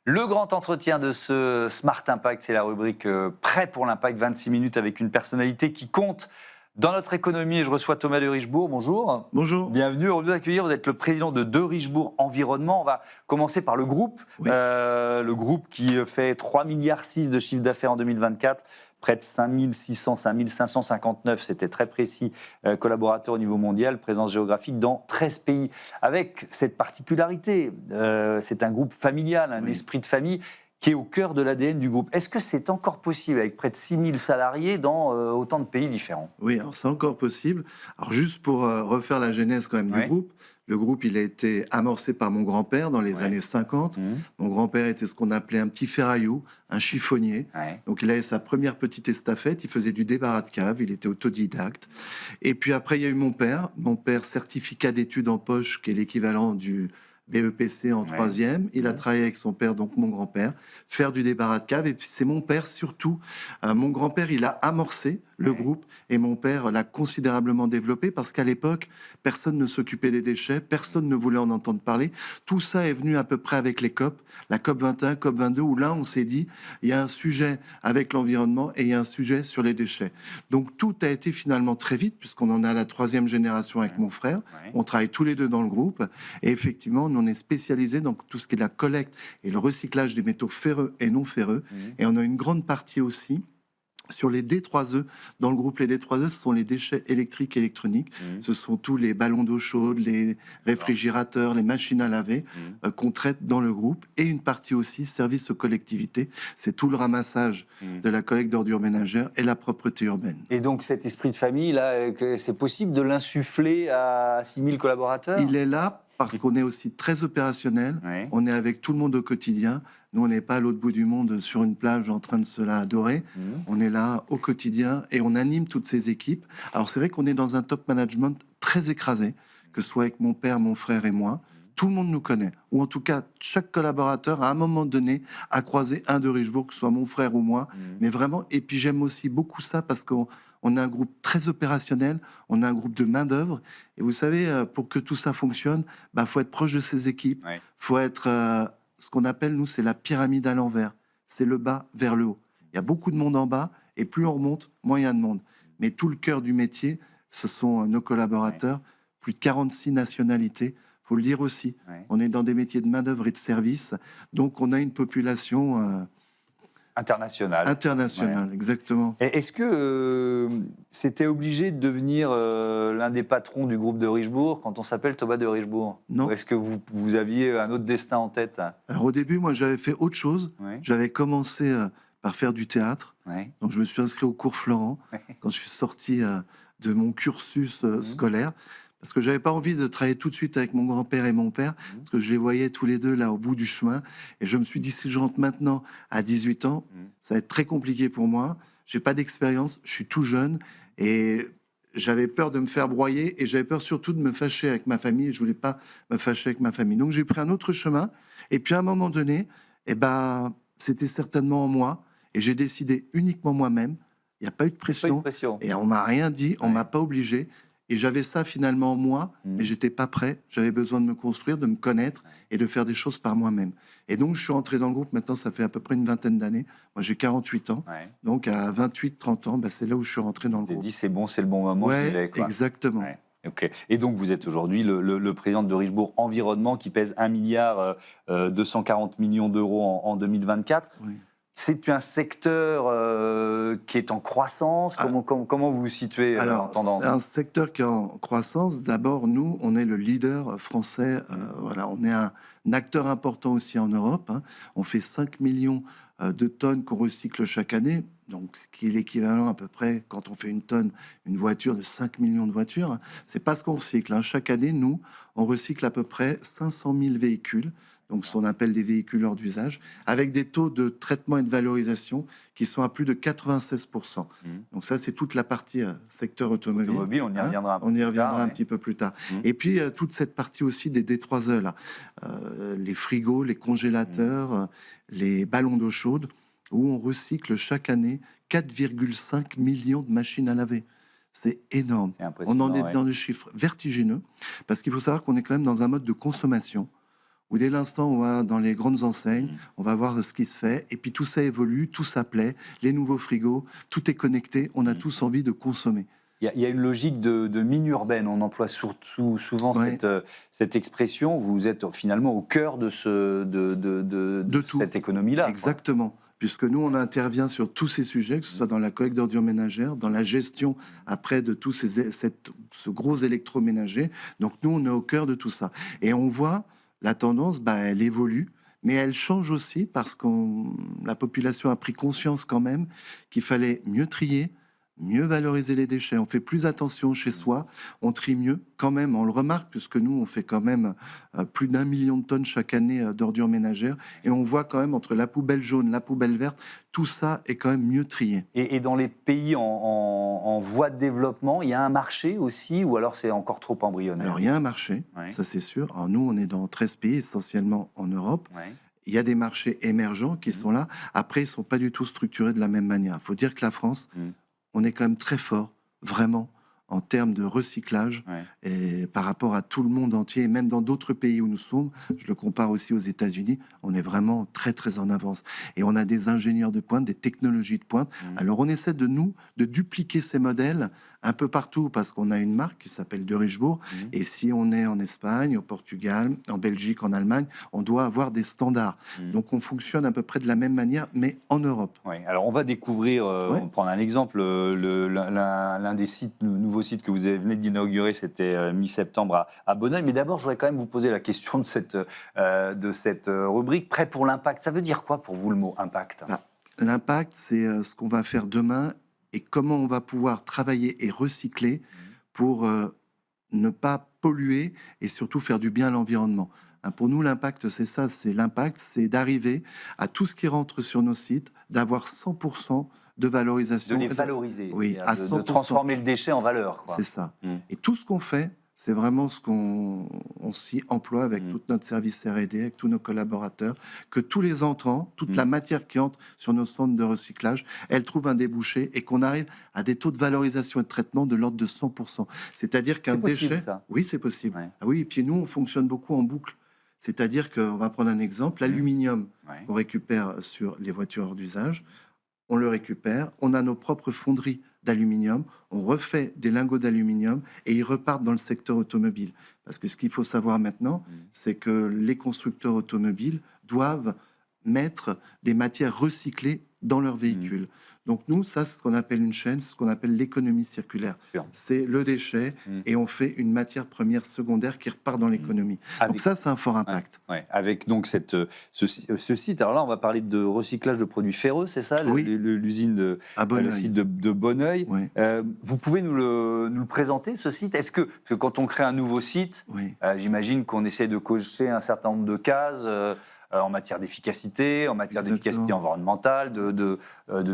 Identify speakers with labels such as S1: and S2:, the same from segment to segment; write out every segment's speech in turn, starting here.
S1: Le grand entretien de ce Smart Impact, c'est la rubrique Prêt pour l'impact, 26 minutes avec une personnalité qui compte dans notre économie. Et je reçois Thomas de Richebourg. Bonjour.
S2: Bonjour.
S1: Bienvenue, heureux de vous accueillir. Vous êtes le président de Richebourg Environnement. On va commencer par le groupe.
S2: Oui.
S1: Le groupe qui fait 3,6 milliards de chiffre d'affaires en 2024. Près de 5600, 5559, c'était très précis, collaborateurs au niveau mondial, présence géographique dans 13 pays. Avec cette particularité, c'est un groupe familial, un esprit de famille qui est au cœur de l'ADN du groupe. Est-ce que c'est encore possible avec près de 6000 salariés dans autant de pays différents?
S2: Oui, alors c'est encore possible. Alors juste pour refaire la genèse quand même du groupe, le groupe il a été amorcé par mon grand-père dans les années 50. Mon grand-père était ce qu'on appelait un petit ferraillou, un chiffonnier. Donc il avait sa première petite estafette, il faisait du débarras de cave, il était autodidacte. Et puis après il y a eu mon père certificat d'études en poche, qui est l'équivalent du BEPC en troisième. Il a travaillé avec son père, donc mon grand-père, faire du débarras de cave. Et puis c'est mon père surtout. Mon grand-père, il a amorcé le groupe et mon père l'a considérablement développé parce qu'à l'époque, personne ne s'occupait des déchets, personne ne voulait en entendre parler. Tout ça est venu à peu près avec les COP, la COP 21, COP 22, où là, on s'est dit, il y a un sujet avec l'environnement et il y a un sujet sur les déchets. Donc tout a été finalement très vite, puisqu'on en est à la troisième génération avec mon frère. On travaille tous les deux dans le groupe et effectivement, nous, on est spécialisé dans tout ce qui est la collecte et le recyclage des métaux ferreux et non ferreux. Et on a une grande partie aussi sur les D3E. Dans le groupe, les D3E, ce sont les déchets électriques et électroniques. Ce sont tous les ballons d'eau chaude, les réfrigérateurs, les machines à laver qu'on traite dans le groupe. Et une partie aussi, service aux collectivités. C'est tout le ramassage de la collecte d'ordures ménagères et la propreté urbaine.
S1: Et donc cet esprit de famille, là, c'est possible de l'insuffler à 6000 collaborateurs?
S2: Il est là parce qu'on est aussi très opérationnel. On est avec tout le monde au quotidien. Nous, on n'est pas à l'autre bout du monde sur une plage en train de se la adorer. On est là au quotidien et on anime toutes ces équipes. Alors, c'est vrai qu'on est dans un top management très écrasé, que ce soit avec mon père, mon frère et moi. Tout le monde nous connaît. Ou en tout cas, chaque collaborateur, à un moment donné, a croisé un de Richebourg, que ce soit mon frère ou moi. Mais vraiment, et puis j'aime aussi beaucoup ça parce qu'on a un groupe très opérationnel, on a un groupe de main-d'œuvre. Et vous savez, pour que tout ça fonctionne, faut être proche de ses équipes. Faut être... ce qu'on appelle, nous, c'est la pyramide à l'envers. C'est le bas vers le haut. Il y a beaucoup de monde en bas, et plus on remonte, moins il y a de monde. Mais tout le cœur du métier, ce sont nos collaborateurs, plus de 46 nationalités. Il faut le dire aussi. On est dans des métiers de main-d'œuvre et de service, donc on a une population...
S1: International.
S2: International, exactement.
S1: Et est-ce que c'était obligé de devenir l'un des patrons du groupe de Richebourg quand on s'appelle Thomas de Richebourg?
S2: Non.
S1: Ou est-ce que vous aviez un autre destin en tête?
S2: Alors au début, moi j'avais fait autre chose. J'avais commencé par faire du théâtre. Donc je me suis inscrit au cours Florent quand je suis sorti de mon cursus scolaire. Parce que j'avais pas envie de travailler tout de suite avec mon grand-père et mon père, parce que je les voyais tous les deux là au bout du chemin. Et je me suis dit, si je rentre maintenant à 18 ans, ça va être très compliqué pour moi. J'ai pas d'expérience, je suis tout jeune et j'avais peur de me faire broyer et j'avais peur surtout de me fâcher avec ma famille. Et je voulais pas me fâcher avec ma famille. Donc j'ai pris un autre chemin. Et puis à un moment donné, c'était certainement en moi et j'ai décidé uniquement moi-même. Il n'y a pas eu de pression. Et on m'a rien dit, on m'a pas obligé. Et j'avais ça finalement en moi, mais j'étais pas prêt. J'avais besoin de me construire, de me connaître et de faire des choses par moi-même. Et donc, je suis entré dans le groupe, maintenant, ça fait à peu près une vingtaine d'années. Moi, j'ai 48 ans. Donc, à 28-30 ans, c'est là où je suis rentré dans le groupe.
S1: Dit, c'est bon, c'est le bon moment.
S2: Exactement.
S1: Okay. Et donc, vous êtes aujourd'hui le président de Richebourg Environnement qui pèse 1 milliard 240 millions d'euros en 2024. C'est un secteur qui est en croissance. Comment vous vous situez en tendance?
S2: C'est un secteur qui est en croissance. D'abord, nous, on est le leader français. On est un acteur important aussi en Europe. On fait 5 millions de tonnes qu'on recycle chaque année. Donc, ce qui est l'équivalent à peu près, quand on fait une tonne, une voiture de 5 millions de voitures. C'est pas ce qu'on recycle. Chaque année, nous, on recycle à peu près 500 000 véhicules. Donc ce qu'on appelle des véhicules hors d'usage, avec des taux de traitement et de valorisation qui sont à plus de 96%. Donc ça, c'est toute la partie secteur automobile.
S1: On y reviendra,
S2: un petit peu plus tard. Et puis, toute cette partie aussi des D3E, là, les frigos, les congélateurs, les ballons d'eau chaude, où on recycle chaque année 4,5 millions de machines à laver. C'est énorme. On en est dans des chiffres vertigineux, parce qu'il faut savoir qu'on est quand même dans un mode de consommation. où dès l'instant où on va dans les grandes enseignes, on va voir ce qui se fait, et puis tout ça évolue, tout ça plaît, les nouveaux frigos, tout est connecté, on a tous envie de consommer.
S1: Il y a une logique de mine urbaine. On emploie surtout souvent
S2: Ouais.
S1: cette expression. Vous êtes finalement au cœur de, de
S2: tout.
S1: cette économie-là.
S2: Exactement. Puisque nous, on intervient sur tous ces sujets, que ce soit dans la collecte d'ordures ménagères, dans la gestion après de tout ce gros électroménager. Donc nous, on est au cœur de tout ça. Et on voit la tendance, elle évolue, mais elle change aussi parce que la population a pris conscience quand même qu'il fallait mieux trier, mieux valoriser les déchets. On fait plus attention chez soi, on trie mieux quand même. On le remarque puisque nous, on fait quand même plus d'1 million de tonnes chaque année d'ordures ménagères. Et on voit quand même entre la poubelle jaune, la poubelle verte, tout ça est quand même mieux trié.
S1: Et dans les pays en voie de développement, il y a un marché aussi, ou alors c'est encore trop embryonnaire?
S2: Alors, il y a un marché, ça c'est sûr. Alors, nous, on est dans 13 pays, essentiellement en Europe. Il y a des marchés émergents qui sont là. Après, ils ne sont pas du tout structurés de la même manière. Il faut dire que la France, on est quand même très fort, vraiment, en termes de recyclage, et par rapport à tout le monde entier, et même dans d'autres pays où nous sommes, je le compare aussi aux États-Unis, on est vraiment très très en avance. Et on a des ingénieurs de pointe, des technologies de pointe. Alors on essaie de dupliquer ces modèles un peu partout, parce qu'on a une marque qui s'appelle De Richebourg, et si on est en Espagne, au Portugal, en Belgique, en Allemagne, on doit avoir des standards. Donc on fonctionne à peu près de la même manière, mais en Europe.
S1: Alors on va découvrir, on va prendre un exemple, l'un des sites, nouveaux sites que vous venez d'inaugurer, c'était mi-septembre à Bonneuil. Mais d'abord, je voudrais quand même vous poser la question de cette rubrique, prêt pour l'impact. Ça veut dire quoi pour vous le mot impact?
S2: L'impact, c'est ce qu'on va faire demain et comment on va pouvoir travailler et recycler pour ne pas polluer et surtout faire du bien à l'environnement. Pour nous, l'impact, c'est ça, c'est d'arriver à tout ce qui rentre sur nos sites, d'avoir 100% de valorisation.
S1: De les valoriser,
S2: oui, à 100%.
S1: De transformer le déchet en valeur.
S2: C'est ça. Et tout ce qu'on fait, c'est vraiment ce qu'on s'y emploie avec tout notre service R&D, avec tous nos collaborateurs, que tous les entrants, toute la matière qui entre sur nos centres de recyclage, elle trouve un débouché et qu'on arrive à des taux de valorisation et de traitement de l'ordre de 100%. C'est-à-dire qu'un déchet...
S1: Ça.
S2: Oui, c'est possible. Ah oui, et puis nous, on fonctionne beaucoup en boucle. C'est-à-dire qu'on va prendre un exemple, l'aluminium qu'on récupère sur les voitures d'usage, on le récupère, on a nos propres fonderies d'aluminium, on refait des lingots d'aluminium et ils repartent dans le secteur automobile. Parce que ce qu'il faut savoir maintenant, c'est que les constructeurs automobiles doivent mettre des matières recyclées dans leurs véhicules. Donc nous, ça, c'est ce qu'on appelle une chaîne, c'est ce qu'on appelle l'économie circulaire. C'est le déchet et on fait une matière première secondaire qui repart dans l'économie. Donc ça, c'est un fort impact.
S1: Avec donc ce site, alors là, on va parler de recyclage de produits ferreux, c'est ça? L'usine de Bonneuil. Le site de Bonneuil. Vous pouvez nous le présenter, ce site? Est-ce que, parce que quand on crée un nouveau site, j'imagine qu'on essaie de cocher un certain nombre de cases en matière d'efficacité, environnementale, de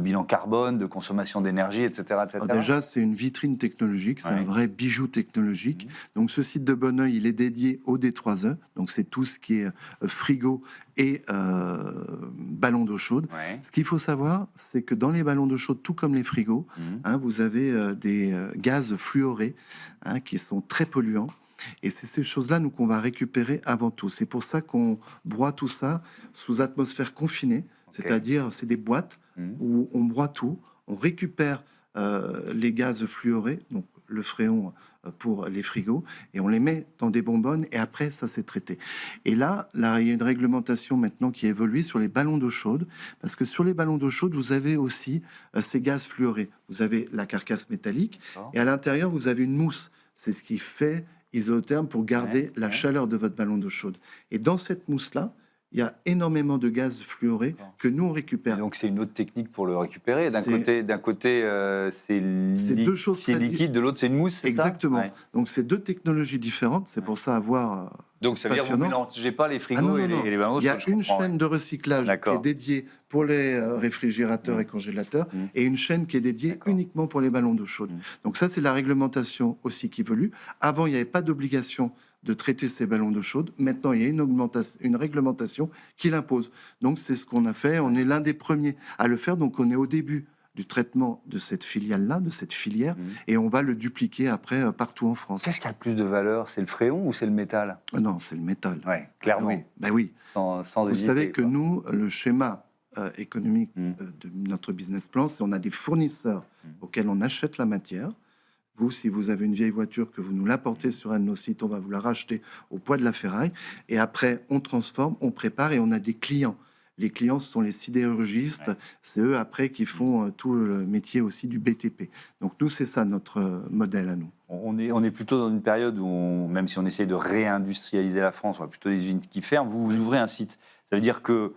S1: bilan carbone, de consommation d'énergie, etc.
S2: Alors déjà, c'est une vitrine technologique, c'est un vrai bijou technologique. Donc ce site de Bonneuil, il est dédié au D3E, donc c'est tout ce qui est frigo et ballon d'eau chaude. Ce qu'il faut savoir, c'est que dans les ballons d'eau chaude, tout comme les frigos, vous avez des gaz fluorés qui sont très polluants. Et c'est ces choses-là, nous, qu'on va récupérer avant tout. C'est pour ça qu'on broie tout ça sous atmosphère confinée, c'est-à-dire c'est des boîtes où on broie tout, on récupère les gaz fluorés, donc le fréon pour les frigos, et on les met dans des bonbonnes, et après, ça s'est traité. Et là, il y a une réglementation maintenant qui évolue sur les ballons d'eau chaude, parce que sur les ballons d'eau chaude, vous avez aussi ces gaz fluorés. Vous avez la carcasse métallique, et à l'intérieur, vous avez une mousse. C'est ce qui fait isotherme pour garder la chaleur de votre ballon d'eau chaude. Et dans cette mousse-là, il y a énormément de gaz fluoré que nous, on récupère.
S1: Et donc, c'est une autre technique pour le récupérer. D'un côté, c'est
S2: deux choses
S1: liquide, de l'autre, c'est une mousse, c'est ça?
S2: Exactement. Donc, c'est deux technologies différentes. C'est pour ça avoir...
S1: Donc, ça veut dire que vous ne mélangez pas les frigos et les ballons d'eau chaude.
S2: Il y a une chaîne de recyclage qui est dédiée pour les réfrigérateurs et congélateurs et une chaîne qui est dédiée uniquement pour les ballons d'eau chaude. Donc, ça, c'est la réglementation aussi qui évolue. Avant, il n'y avait pas d'obligation de traiter ces ballons d'eau chaude. Maintenant, il y a une réglementation qui l'impose. Donc, c'est ce qu'on a fait. On est l'un des premiers à le faire. Donc, on est au début du traitement de cette filiale-là, de cette filière, et on va le dupliquer après partout en France.
S1: Qu'est-ce qui a le plus de valeur? C'est le fréon ou c'est le métal?
S2: Non, c'est le métal.
S1: Oui, clairement.
S2: Oui, ben oui.
S1: Sans
S2: Vous
S1: hésiter,
S2: savez que
S1: quoi.
S2: nous, le schéma économique de notre business plan, c'est on a des fournisseurs auxquels on achète la matière. Vous, si vous avez une vieille voiture, que vous nous l'apportez sur un de nos sites, on va vous la racheter au poids de la ferraille. Et après, on transforme, on prépare et on a des clients. Les clients, ce sont les sidérurgistes. Ouais. C'est eux, après, qui font tout le métier aussi du BTP. Donc, nous, c'est ça, notre modèle à nous.
S1: On est plutôt dans une période où, même si on essaie de réindustrialiser la France, on a plutôt des usines qui ferment. Vous ouvrez un site. Ça veut dire que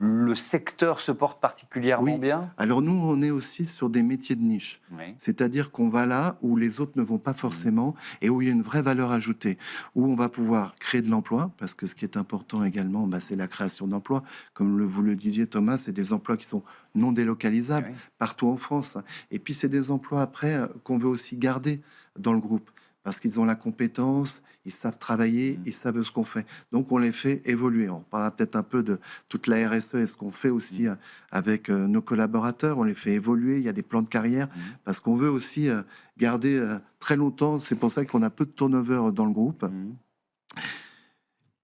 S1: le secteur se porte particulièrement bien?
S2: Alors nous, on est aussi sur des métiers de niche. Oui. C'est-à-dire qu'on va là où les autres ne vont pas forcément et où il y a une vraie valeur ajoutée, où on va pouvoir créer de l'emploi, parce que ce qui est important également, c'est la création d'emplois. Comme vous le disiez, Thomas, c'est des emplois qui sont non délocalisables partout en France. Et puis c'est des emplois après qu'on veut aussi garder dans le groupe, parce qu'ils ont la compétence, ils savent travailler, ils savent ce qu'on fait. Donc, on les fait évoluer. On parlera peut-être un peu de toute la RSE et ce qu'on fait aussi avec nos collaborateurs. On les fait évoluer. Il y a des plans de carrière parce qu'on veut aussi garder très longtemps. C'est pour ça qu'on a peu de turnover dans le groupe.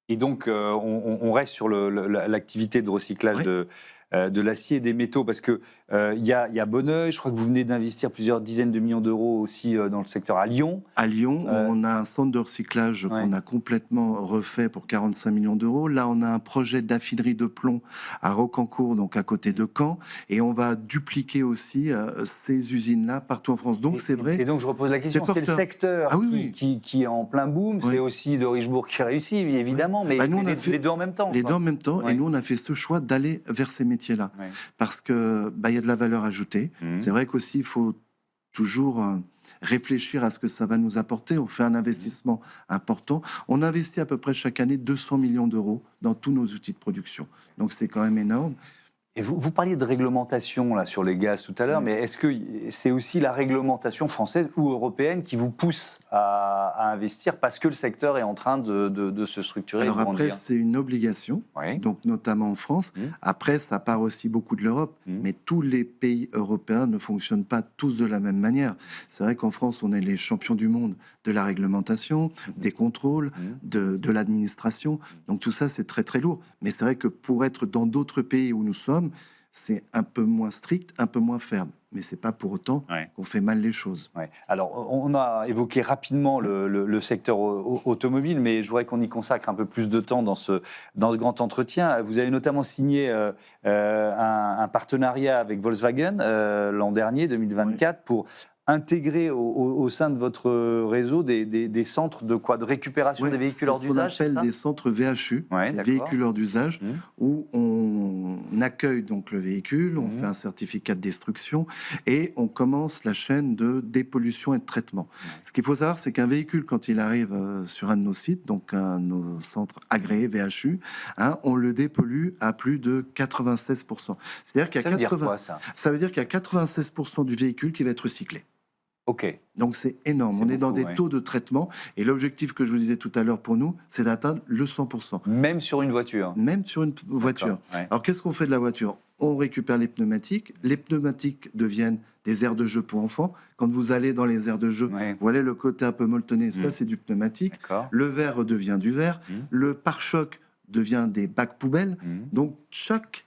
S1: Et donc, on reste sur l'activité de recyclage de l'acier et des métaux, parce que il y a Bonneuil, je crois que vous venez d'investir plusieurs dizaines de millions d'euros aussi dans le secteur à Lyon.
S2: À Lyon, on a un centre de recyclage qu'on a complètement refait pour 45 millions d'euros. Là, on a un projet d'affinerie de plomb à Rocancourt, donc à côté de Caen, et on va dupliquer aussi ces usines-là partout en France. Donc, c'est vrai.
S1: Et donc, je repose la question, c'est le secteur qui est en plein boom, c'est aussi de Richebourg qui réussit, évidemment, mais
S2: nous,
S1: les deux en même temps.
S2: Les deux en même temps, et nous, on a fait ce choix d'aller vers ces métiers-là, parce que y a de la valeur ajoutée. C'est vrai qu'aussi, il faut toujours réfléchir à ce que ça va nous apporter. On fait un investissement important. On investit à peu près chaque année 200 millions d'euros dans tous nos outils de production. Donc, c'est quand même énorme.
S1: Et vous parliez de réglementation là, sur les gaz tout à l'heure, mais est-ce que c'est aussi la réglementation française ou européenne qui vous pousse à investir parce que le secteur est en train de se structurer?
S2: Alors après, c'est une obligation, donc notamment en France. Après, ça part aussi beaucoup de l'Europe, mais tous les pays européens ne fonctionnent pas tous de la même manière. C'est vrai qu'en France, on est les champions du monde de la réglementation, des contrôles, de l'administration. Donc tout ça, c'est très très lourd. Mais c'est vrai que pour être dans d'autres pays où nous sommes, c'est un peu moins strict, un peu moins ferme. Mais ce n'est pas pour autant qu'on fait mal les choses.
S1: Alors, on a évoqué rapidement le secteur automobile, mais je voudrais qu'on y consacre un peu plus de temps dans ce grand entretien. Vous avez notamment signé un partenariat avec Volkswagen l'an dernier, 2024, pour intégrer au sein de votre réseau des centres de récupération des véhicules hors d'usage.
S2: C'est ce qu'on appelle des centres VHU, véhicules hors d'usage, où on accueille donc le véhicule, on fait un certificat de destruction et on commence la chaîne de dépollution et de traitement. Ce qu'il faut savoir, c'est qu'un véhicule, quand il arrive sur un de nos sites, donc un de nos centres agréés VHU, on le dépollue à plus de 96%. C'est-à-dire qu'il y a ça veut dire qu'il y a 96% du véhicule qui va être recyclé.
S1: Ok.
S2: Donc c'est énorme. On est dans des taux de traitement et l'objectif que je vous disais tout à l'heure pour nous, c'est d'atteindre le 100%.
S1: Même sur une voiture.
S2: Même sur une voiture. Alors qu'est-ce qu'on fait de la voiture? On récupère les pneumatiques. Les pneumatiques deviennent des aires de jeu pour enfants. Quand vous allez dans les aires de jeu, vous voyez le côté un peu molletonné, ça c'est du pneumatique. Le verre devient du verre. Le pare-choc devient des bacs poubelles. Donc chaque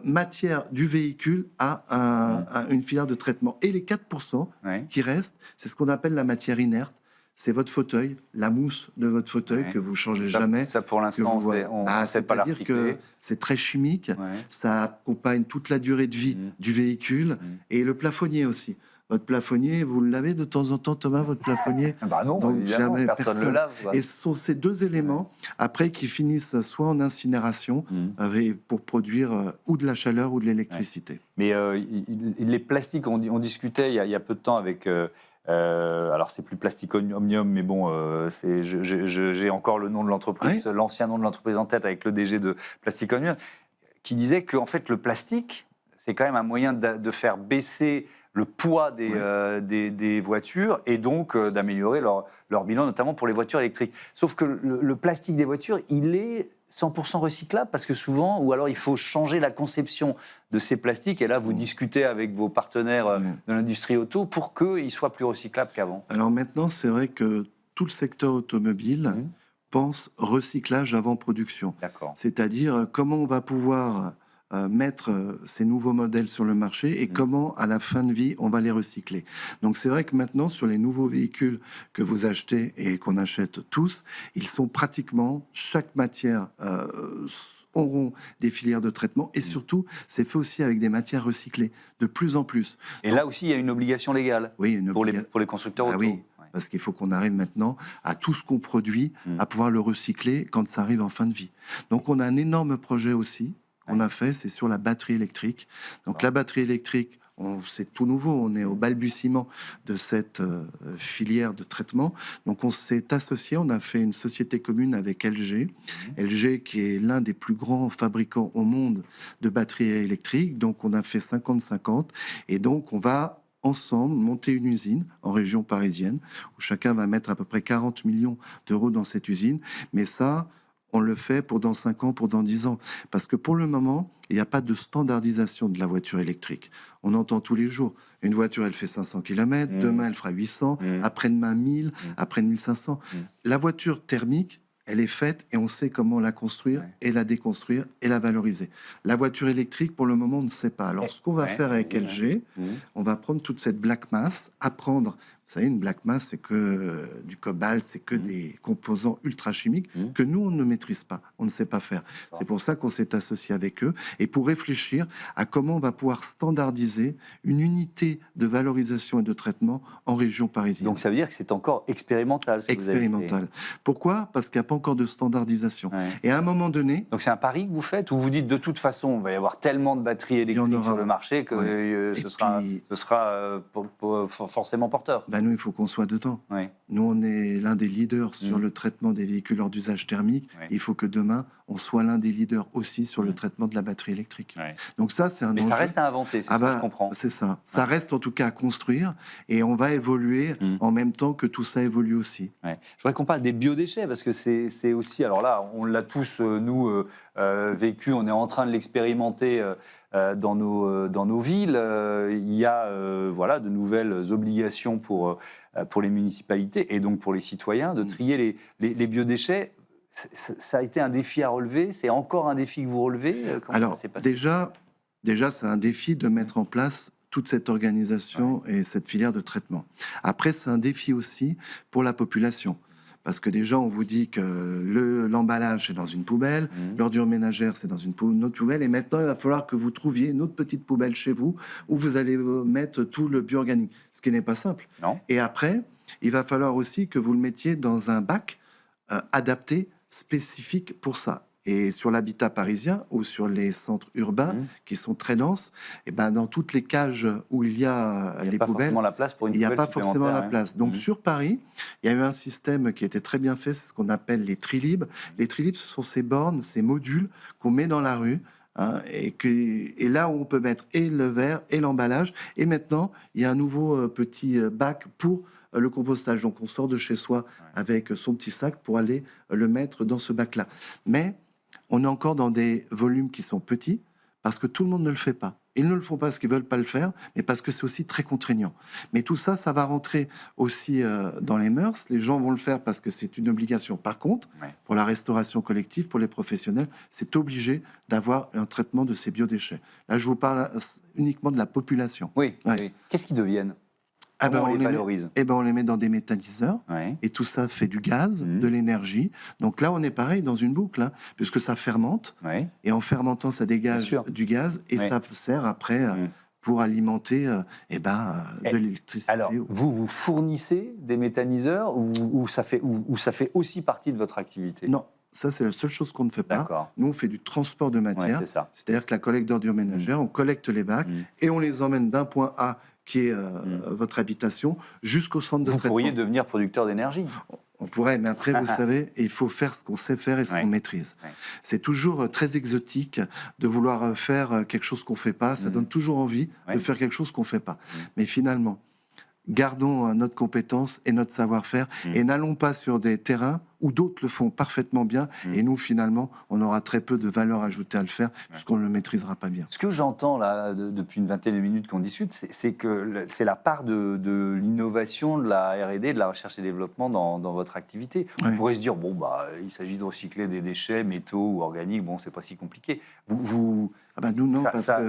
S2: matière du véhicule a une filière de traitement. Et les 4% qui restent, c'est ce qu'on appelle la matière inerte. C'est votre fauteuil, la mousse de votre fauteuil que vous changez jamais.
S1: Ça, pour l'instant, on ne sait pas
S2: C'est-à-dire que c'est très chimique. Ça accompagne toute la durée de vie du véhicule et le plafonnier aussi. Votre plafonnier, vous le lavez de temps en temps, Thomas, votre plafonnier?
S1: Non, donc jamais personne ne le lave.
S2: Et ce sont ces deux éléments, après, qui finissent soit en incinération pour produire ou de la chaleur ou de l'électricité.
S1: Mais les plastiques, on discutait il y a peu de temps avec... alors, c'est plus Plastic Omnium, mais bon, j'ai encore le nom de l'entreprise, l'ancien nom de l'entreprise en tête, avec le DG de Plastic Omnium, qui disait qu'en fait, le plastique, c'est quand même un moyen de faire baisser le poids des voitures et donc d'améliorer leur bilan, notamment pour les voitures électriques. Sauf que le plastique des voitures, il est 100% recyclable parce que souvent, ou alors il faut changer la conception de ces plastiques. Et là, vous discutez avec vos partenaires de l'industrie auto pour qu'ils soient plus recyclables qu'avant.
S2: Alors maintenant, c'est vrai que tout le secteur automobile pense recyclage avant production. C'est-à-dire comment on va pouvoir mettre ces nouveaux modèles sur le marché et comment, à la fin de vie, on va les recycler. Donc c'est vrai que maintenant, sur les nouveaux véhicules que vous achetez et qu'on achète tous, ils sont pratiquement, chaque matière auront des filières de traitement et surtout, c'est fait aussi avec des matières recyclées, de plus en plus.
S1: Et là aussi, il y a une obligation légale pour les constructeurs auto.
S2: Oui. Parce qu'il faut qu'on arrive maintenant à tout ce qu'on produit, à pouvoir le recycler quand ça arrive en fin de vie. Donc on a un énorme projet aussi qu'on a fait, c'est sur la batterie électrique. Donc la batterie électrique, c'est tout nouveau, on est au balbutiement de cette filière de traitement. Donc on s'est associé, on a fait une société commune avec LG. LG qui est l'un des plus grands fabricants au monde de batteries électriques. Donc on a fait 50-50 et donc on va ensemble monter une usine en région parisienne où chacun va mettre à peu près 40 millions d'euros dans cette usine. Mais ça, on le fait pour dans 5 ans, pour dans 10 ans. Parce que pour le moment, il n'y a pas de standardisation de la voiture électrique. On entend tous les jours. Une voiture, elle fait 500 km, demain, elle fera 800, après-demain, 1000, après 1500. La voiture thermique, elle est faite et on sait comment la construire et la déconstruire et la valoriser. La voiture électrique, pour le moment, on ne sait pas. Alors, ce qu'on va faire avec LG, on va prendre toute cette black mass, apprendre. Vous savez, une black mass, c'est que du cobalt, c'est que des composants ultra chimiques que nous, on ne maîtrise pas, on ne sait pas faire. C'est pour ça qu'on s'est associé avec eux et pour réfléchir à comment on va pouvoir standardiser une unité de valorisation et de traitement en région parisienne.
S1: Donc ça veut dire que c'est encore expérimental.
S2: Expérimental. Pourquoi ? Parce qu'il n'y a pas encore de standardisation. Et à un moment donné...
S1: Donc c'est un pari que vous faites ou vous dites de toute façon, il va y avoir tellement de batteries électriques sur le marché que ce sera forcément porteur.
S2: Nous, il faut qu'on soit dedans. Nous, on est l'un des leaders sur le traitement des véhicules hors d'usage thermique. Il faut que demain, on soit l'un des leaders aussi sur le traitement de la batterie électrique. Donc ça, c'est un enjeu.
S1: Mais ça reste à inventer, c'est ce que je comprends.
S2: C'est ça. Ça reste en tout cas à construire et on va évoluer en même temps que tout ça évolue aussi.
S1: Je voudrais qu'on parle des biodéchets parce que c'est aussi... Alors là, on l'a tous, nous, vécu, on est en train de l'expérimenter dans nos villes. Il y a de nouvelles obligations pour les municipalités et donc pour les citoyens de trier les biodéchets. Ça a été un défi à relever. C'est encore un défi que vous relevez.
S2: Alors, déjà, c'est un défi de mettre en place toute cette organisation et cette filière de traitement. Après, c'est un défi aussi pour la population. Parce que déjà, on vous dit que l'emballage, c'est dans une poubelle, l'ordure ménagère, c'est dans une autre poubelle, et maintenant, il va falloir que vous trouviez une autre petite poubelle chez vous où vous allez mettre tout le bio-organique, ce qui n'est pas simple.
S1: Non.
S2: Et après, il va falloir aussi que vous le mettiez dans un bac adapté, spécifique pour ça. Et sur l'habitat parisien ou sur les centres urbains qui sont très denses, et dans toutes les cages où il y a les poubelles, il n'y a pas forcément la place. Donc sur Paris, il y a eu un système qui était très bien fait, c'est ce qu'on appelle les Trilib. Les Trilib, ce sont ces bornes, ces modules qu'on met dans la rue. Et là où on peut mettre et le verre et l'emballage. Et maintenant, il y a un nouveau petit bac pour le compostage. Donc on sort de chez soi avec son petit sac pour aller le mettre dans ce bac-là. Mais on est encore dans des volumes qui sont petits parce que tout le monde ne le fait pas. Ils ne le font pas parce qu'ils ne veulent pas le faire, mais parce que c'est aussi très contraignant. Mais tout ça, ça va rentrer aussi dans les mœurs. Les gens vont le faire parce que c'est une obligation. Par contre, pour la restauration collective, pour les professionnels, c'est obligé d'avoir un traitement de ces biodéchets. Là, je vous parle uniquement de la population.
S1: Oui. Qu'est-ce qu'ils deviennent ? On les valorise.
S2: On les met dans des méthaniseurs et tout ça fait du gaz, de l'énergie. Donc là, on est pareil dans une boucle, puisque ça fermente. Et en fermentant, ça dégage du gaz et ça sert après pour alimenter de l'électricité.
S1: Alors, vous fournissez des méthaniseurs ou ça fait aussi partie de votre activité ?
S2: Non. Ça, c'est la seule chose qu'on ne fait pas. Nous, on fait du transport de matière. C'est-à-dire que la collecte d'ordures ménagères, on collecte les bacs et on les emmène d'un point A qui est votre habitation, jusqu'au centre de traitement.
S1: Vous pourriez devenir producteur d'énergie.
S2: On pourrait, mais après, vous savez, il faut faire ce qu'on sait faire et ce qu'on maîtrise. C'est toujours très exotique de vouloir faire quelque chose qu'on ne fait pas. Ça donne toujours envie de faire quelque chose qu'on ne fait pas. Mais finalement, gardons notre compétence et notre savoir-faire et n'allons pas sur des terrains où d'autres le font parfaitement bien et nous, finalement, on aura très peu de valeur ajoutée à le faire puisqu'on ne le maîtrisera pas bien.
S1: Ce que j'entends là depuis une vingtaine de minutes qu'on discute, c'est que c'est la part de l'innovation, de la R&D, de la recherche et développement dans votre activité. On pourrait se dire, bon, il s'agit de recycler des déchets, métaux ou organiques, bon, c'est pas si compliqué.
S2: Nous, non,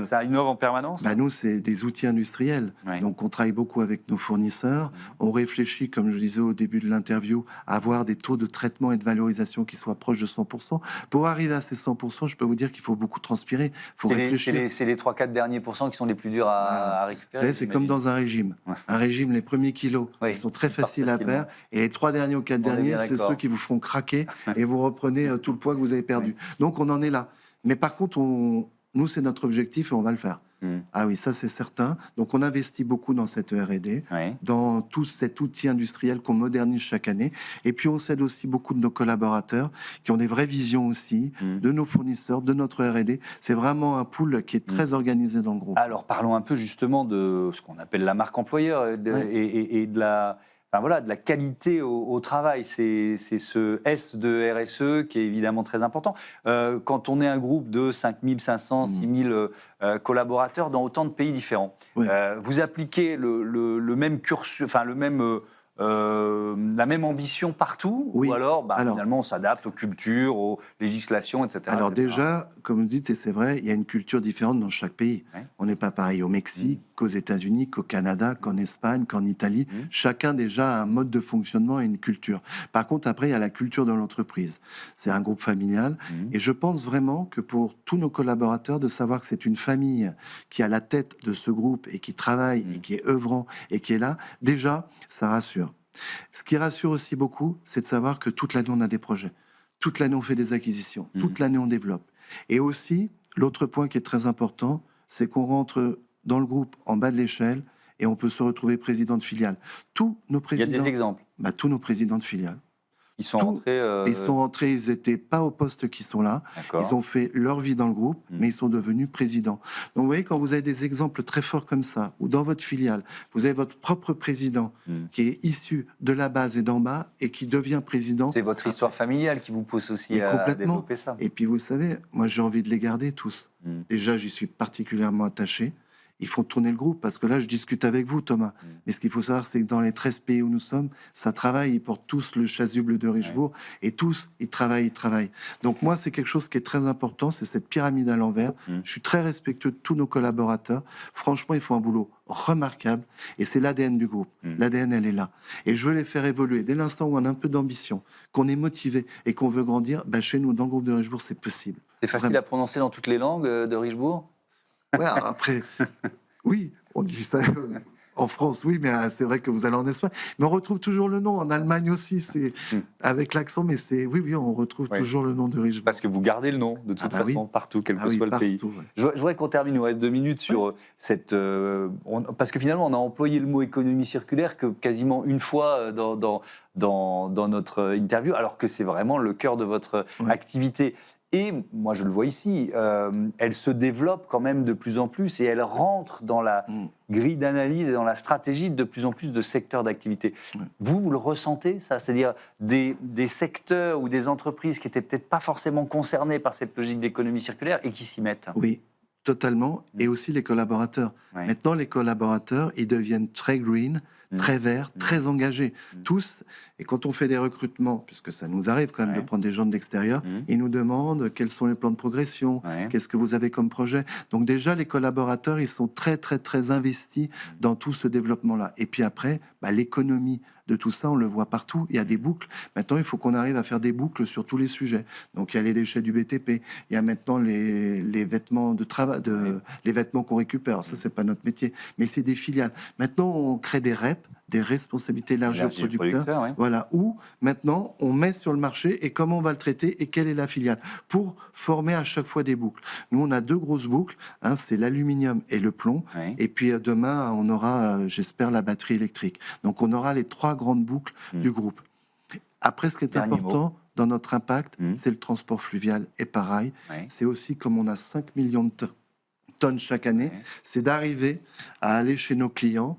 S1: ça innove en permanence.
S2: Nous, c'est des outils industriels. Donc, on travaille beaucoup avec nos fournisseurs. On réfléchit, comme je disais au début de l'interview, à avoir des taux de traitement et de valorisation qui soient proches de 100%. Pour arriver à ces 100%, je peux vous dire qu'il faut beaucoup transpirer. Faut réfléchir.
S1: C'est les 3-4 derniers pourcents qui sont les plus durs à récupérer.
S2: C'est comme dans un régime. Un régime, les premiers kilos, ils sont très faciles à perdre. Et les 3 derniers ou 4 derniers, c'est ceux qui vous feront craquer et vous reprenez tout le poids que vous avez perdu. Donc, on en est là. Mais par contre, nous, c'est notre objectif et on va le faire. Ah oui, ça c'est certain. Donc on investit beaucoup dans cette R&D, dans tout cet outil industriel qu'on modernise chaque année. Et puis on s'aide aussi beaucoup de nos collaborateurs qui ont des vraies visions aussi, de nos fournisseurs, de notre R&D. C'est vraiment un pool qui est très organisé dans le groupe.
S1: Alors parlons un peu justement de ce qu'on appelle la marque employeur et de la... de la qualité au travail. C'est ce S de RSE qui est évidemment très important. Quand on est un groupe de 5500, 6000 collaborateurs dans autant de pays différents, vous appliquez le même cursus, la même ambition partout, ou alors, finalement on s'adapte aux cultures, aux législations, etc.
S2: Alors déjà, comme vous dites, et c'est vrai, il y a une culture différente dans chaque pays. On n'est pas pareil au Mexique, qu'aux États-Unis, qu'au Canada, qu'en Espagne, qu'en Italie. Chacun déjà a un mode de fonctionnement et une culture. Par contre, après, il y a la culture de l'entreprise. C'est un groupe familial. Et je pense vraiment que pour tous nos collaborateurs, de savoir que c'est une famille qui a la tête de ce groupe et qui travaille et qui est œuvrant et qui est là, déjà, ça rassure. Ce qui rassure aussi beaucoup, c'est de savoir que toute l'année, on a des projets. Toute l'année, on fait des acquisitions. Toute l'année, on développe. Et aussi, l'autre point qui est très important, c'est qu'on rentre dans le groupe en bas de l'échelle et on peut se retrouver président de filiale. Tous nos présidents...
S1: Il y a des exemples.
S2: Tous nos présidents de filiale.
S1: Ils sont rentrés...
S2: Ils n'étaient pas au poste qui sont là. Ils ont fait leur vie dans le groupe, mais ils sont devenus présidents. Donc vous voyez, quand vous avez des exemples très forts comme ça, ou dans votre filiale, vous avez votre propre président qui est issu de la base et d'en bas et qui devient président.
S1: C'est votre histoire familiale qui vous pousse aussi à développer ça.
S2: Et puis vous savez, moi j'ai envie de les garder tous. Déjà, j'y suis particulièrement attaché. Ils font tourner le groupe, parce que là, je discute avec vous, Thomas. Mais ce qu'il faut savoir, c'est que dans les 13 pays où nous sommes, ça travaille, ils portent tous le chasuble de Richebourg, et tous, ils travaillent. Donc moi, c'est quelque chose qui est très important, c'est cette pyramide à l'envers. Je suis très respectueux de tous nos collaborateurs. Franchement, ils font un boulot remarquable, et c'est l'ADN du groupe. L'ADN, elle est là. Et je veux les faire évoluer. Dès l'instant où on a un peu d'ambition, qu'on est motivé et qu'on veut grandir, chez nous, dans le groupe de Richebourg, c'est possible.
S1: C'est facile à prononcer dans toutes les langues de Richebourg ?
S2: Ouais, après, oui, on dit ça en France, oui, mais c'est vrai que vous allez en Espagne. Mais on retrouve toujours le nom. En Allemagne aussi, c'est avec l'accent, mais c'est oui, on retrouve toujours le nom de Richebourg.
S1: Parce que vous gardez le nom, de toute façon, partout, quel que soit le pays. Je voudrais qu'on termine, il nous reste 2 minutes sur cette... parce que finalement, on a employé le mot économie circulaire que quasiment une fois dans notre interview, alors que c'est vraiment le cœur de votre activité. Et moi, je le vois ici, elle se développe quand même de plus en plus et elle rentre dans la grille d'analyse et dans la stratégie de plus en plus de secteurs d'activité. Vous le ressentez, ça ? C'est-à-dire des secteurs ou des entreprises qui n'étaient peut-être pas forcément concernés par cette logique d'économie circulaire et qui s'y mettent ?
S2: Oui, totalement. Et aussi les collaborateurs. Maintenant, les collaborateurs, ils deviennent très green, très verts, très engagés. Tous. Et quand on fait des recrutements, puisque ça nous arrive quand même de prendre des gens de l'extérieur, ils nous demandent quels sont les plans de progression, qu'est-ce que vous avez comme projet. Donc déjà, les collaborateurs, ils sont très, très, très investis dans tout ce développement-là. Et puis après, l'économie de tout ça, on le voit partout. Il y a des boucles. Maintenant, il faut qu'on arrive à faire des boucles sur tous les sujets. Donc il y a les déchets du BTP. Il y a maintenant les vêtements de travail, les vêtements qu'on récupère. Ça, c'est pas notre métier, mais c'est des filiales. Maintenant, on crée des REP, des responsabilités élargies aux producteurs. Voilà, où maintenant on met sur le marché et comment on va le traiter et quelle est la filiale pour former à chaque fois des boucles. Nous, on a 2 grosses boucles, c'est l'aluminium et le plomb. Et puis demain, on aura, j'espère, la batterie électrique. Donc on aura les 3 grandes boucles du groupe. Après, ce qui est
S1: Dernier
S2: important dans notre impact, c'est le transport fluvial. Et pareil, c'est aussi comme on a 5 millions de tonnes chaque année, c'est d'arriver à aller chez nos clients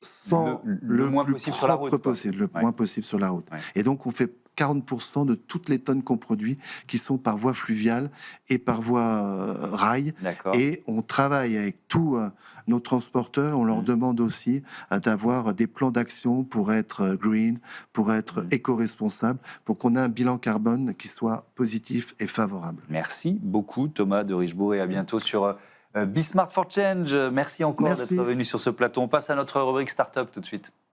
S2: sans
S1: le moins
S2: plus
S1: possible sur la route,
S2: possible, le moins possible sur la route. Et donc, on fait 40% de toutes les tonnes qu'on produit qui sont par voie fluviale et par voie rail. Et on travaille avec tous nos transporteurs. On leur demande aussi d'avoir des plans d'action pour être green, pour être éco-responsable, pour qu'on ait un bilan carbone qui soit positif et favorable.
S1: Merci beaucoup Thomas de Richebourg et à bientôt sur Be Smart for Change. Merci encore d'être venu sur ce plateau. On passe à notre rubrique Startup tout de suite.